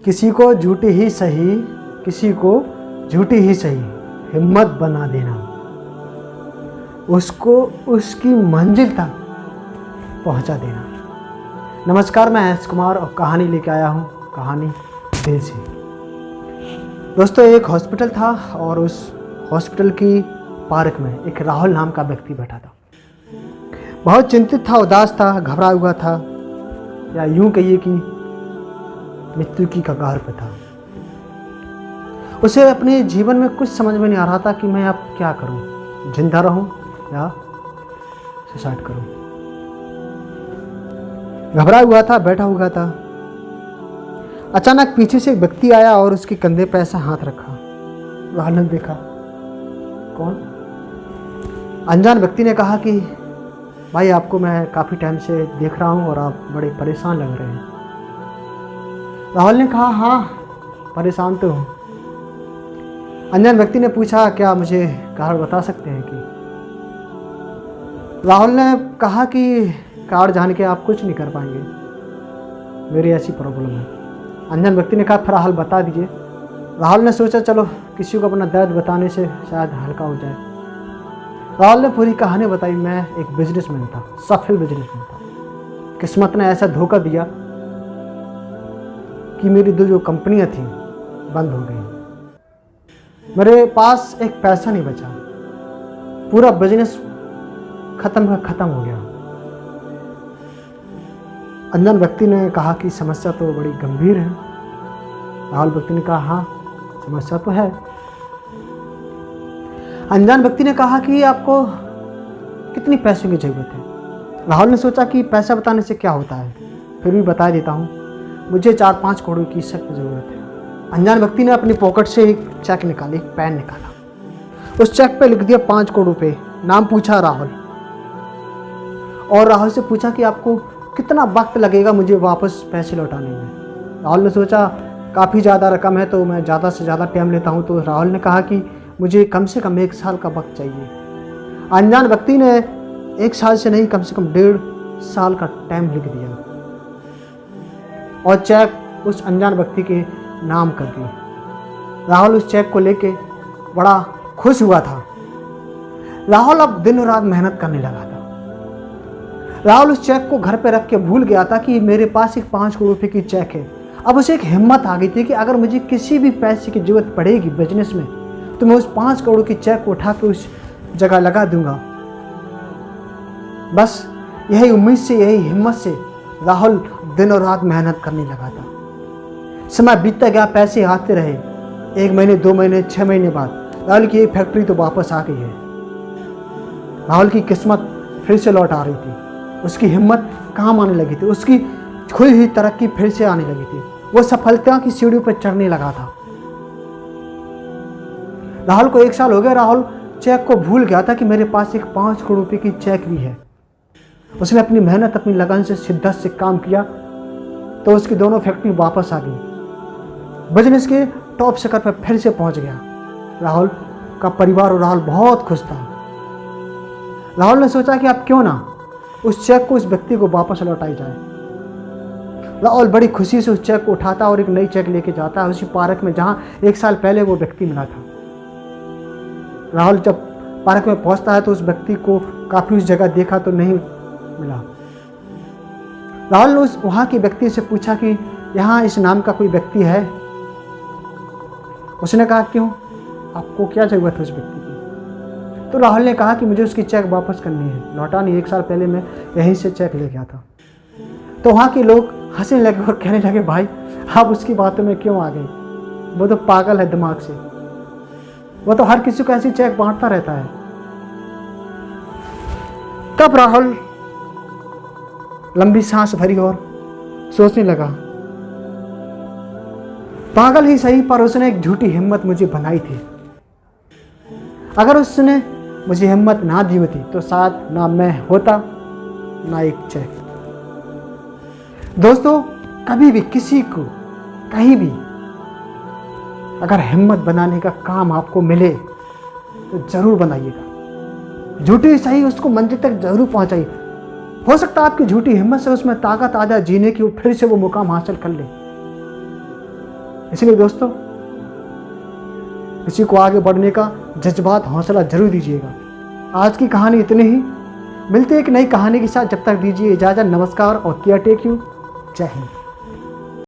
किसी को झूठी ही सही, किसी को झूठी ही सही हिम्मत बना देना, उसको उसकी मंजिल तक पहुंचा देना। नमस्कार, मैं एस कुमार और कहानी लेके आया हूँ, कहानी दिल से। दोस्तों, एक हॉस्पिटल था और उस हॉस्पिटल की पार्क में एक राहुल नाम का व्यक्ति बैठा था। बहुत चिंतित था, उदास था, घबरा हुआ था, या यूं कहिए कि मृत्यु की कगार पर था। उसे अपने जीवन में कुछ समझ में नहीं आ रहा था कि मैं अब क्या करूं, जिंदा रहूं या सुसाइड करूं। घबरा हुआ था, बैठा हुआ था। अचानक पीछे से एक व्यक्ति आया और उसके कंधे पर ऐसा हाथ रखा। राहुल ने देखा, कौन? अनजान व्यक्ति ने कहा कि भाई, आपको मैं काफ़ी टाइम से देख रहा हूँ और आप बड़े परेशान लग रहे हैं। राहुल ने कहा, हाँ परेशान तो हूँ। अनजान व्यक्ति ने पूछा, क्या मुझे कारण बता सकते हैं कि? राहुल ने कहा कि कारण जान के आप कुछ नहीं कर पाएंगे, मेरी ऐसी प्रॉब्लम है। अनजान व्यक्ति ने कहा, फिर हाल बता दीजिए। राहुल ने सोचा, चलो किसी को अपना दर्द बताने से शायद हल्का हो जाए। राहुल ने पूरी कहानी बताई। मैं एक बिजनेसमैन था, सफल बिजनेसमैन था। किस्मत ने ऐसा धोखा दिया कि मेरी दो जो कंपनियां थी बंद हो गई। मेरे पास एक पैसा नहीं बचा, पूरा बिजनेस खत्म हो गया। अनजान व्यक्ति ने कहा कि समस्या तो बड़ी गंभीर है। राहुल व्यक्ति ने कहा, हाँ समस्या तो है। अनजान व्यक्ति ने कहा कि आपको कितनी पैसों की जरूरत है? राहुल ने सोचा कि पैसा बताने से क्या होता है, फिर भी बता देता हूँ, मुझे 4-5 करोड़ की सख्त ज़रूरत है। अनजान व्यक्ति ने अपनी पॉकेट से एक चेक निकाली, एक पेन निकाला, उस चेक पे लिख दिया 5 करोड़ रुपये। नाम पूछा राहुल, और राहुल से पूछा कि आपको कितना वक्त लगेगा मुझे वापस पैसे लौटाने में। राहुल ने सोचा काफ़ी ज़्यादा रकम है तो मैं ज़्यादा से ज़्यादा टाइम लेता हूँ, तो राहुल ने कहा कि मुझे कम से कम 1 साल का वक्त चाहिए। अनजान व्यक्ति ने 1 साल से नहीं, कम से कम 1.5 साल का टाइम लिख दिया और चेक उस अनजान व्यक्ति के नाम कर दी। राहुल उस चेक को लेके बड़ा खुश हुआ था। राहुल अब दिन और रात मेहनत करने लगा था। राहुल उस चेक को घर पे रख के भूल गया था कि मेरे पास एक 5 करोड़ रुपए की चेक है। अब उसे एक हिम्मत आ गई थी कि अगर मुझे किसी भी पैसे की जरूरत पड़ेगी बिजनेस में, तो मैं उस 5 करोड़ की चेक को उठा के उस जगह लगा दूंगा। बस यही उम्मीद से, यही हिम्मत से राहुल दिन और रात मेहनत करने लगा था। समय बीतता गया, पैसे आते रहे। 1 महीने, 2 महीने, 6 महीने बाद राहुल की एक फैक्ट्री तो वापस आ गई है। राहुल की किस्मत फिर से लौट आ रही थी, उसकी हिम्मत काम आने लगी थी, उसकी खोई हुई तरक्की फिर से आने लगी थी। वो सफलता की सीढ़ियों पर चढ़ने लगा था। राहुल को 1 साल हो गया। राहुल चेक को भूल गया था कि मेरे पास एक 5 करोड़ रुपए की चेक भी है। उसने अपनी मेहनत, अपनी लगन से, शिद्दत से काम किया तो उसकी दोनों फैक्ट्री वापस आ गई। बिजनेस के टॉप शिखर पर फिर से पहुंच गया। राहुल का परिवार और राहुल बहुत खुश था। राहुल ने सोचा कि अब क्यों ना उस चेक को उस व्यक्ति को वापस लौटाई जाए। राहुल बड़ी खुशी से उस चेक को उठाता और एक नई चेक लेके जाता है उसी पार्क में जहां 1 साल पहले वो व्यक्ति मिला था। राहुल जब पार्क में पहुंचता है तो उस व्यक्ति को काफ़ी उस जगह देखा तो नहीं मिला। राहुल ने वहाँ के व्यक्ति से पूछा कि यहाँ इस नाम का कोई व्यक्ति है? उसने कहा, क्यों, आपको क्या ज़रूरत है उस व्यक्ति की? तो राहुल ने कहा कि मुझे उसकी चेक वापस करनी है, लौटानी। 1 साल पहले मैं यहीं से चेक ले गया था। तो वहाँ के लोग हंसने लगे और कहने लगे, भाई आप उसकी बातों में क्यों आ गए? वो तो पागल है दिमाग से, वो तो हर किसी को ऐसी चेक बांटता रहता है। तब राहुल लंबी सांस भरी और सोचने लगा, पागल ही सही, पर उसने एक झूठी हिम्मत मुझे बनाई थी। अगर उसने मुझे हिम्मत ना दी होती तो शायद ना मैं होता, ना एक चेक। दोस्तों, कभी भी किसी को कहीं भी अगर हिम्मत बनाने का काम आपको मिले तो ज़रूर बनाइएगा। झूठी सही, उसको मंजिल तक ज़रूर पहुंचाइए। हो सकता है आपकी झूठी हिम्मत से उसमें ताकत आ जाए जीने की, फिर से वो मुकाम हासिल कर ले। इसलिए दोस्तों किसी को आगे बढ़ने का जज्बात हौसला जरूर दीजिएगा। आज की कहानी इतनी ही, मिलते एक नई कहानी के साथ। जब तक दीजिए इजाज़त। नमस्कार और केयर टेक यू। जय हिंद।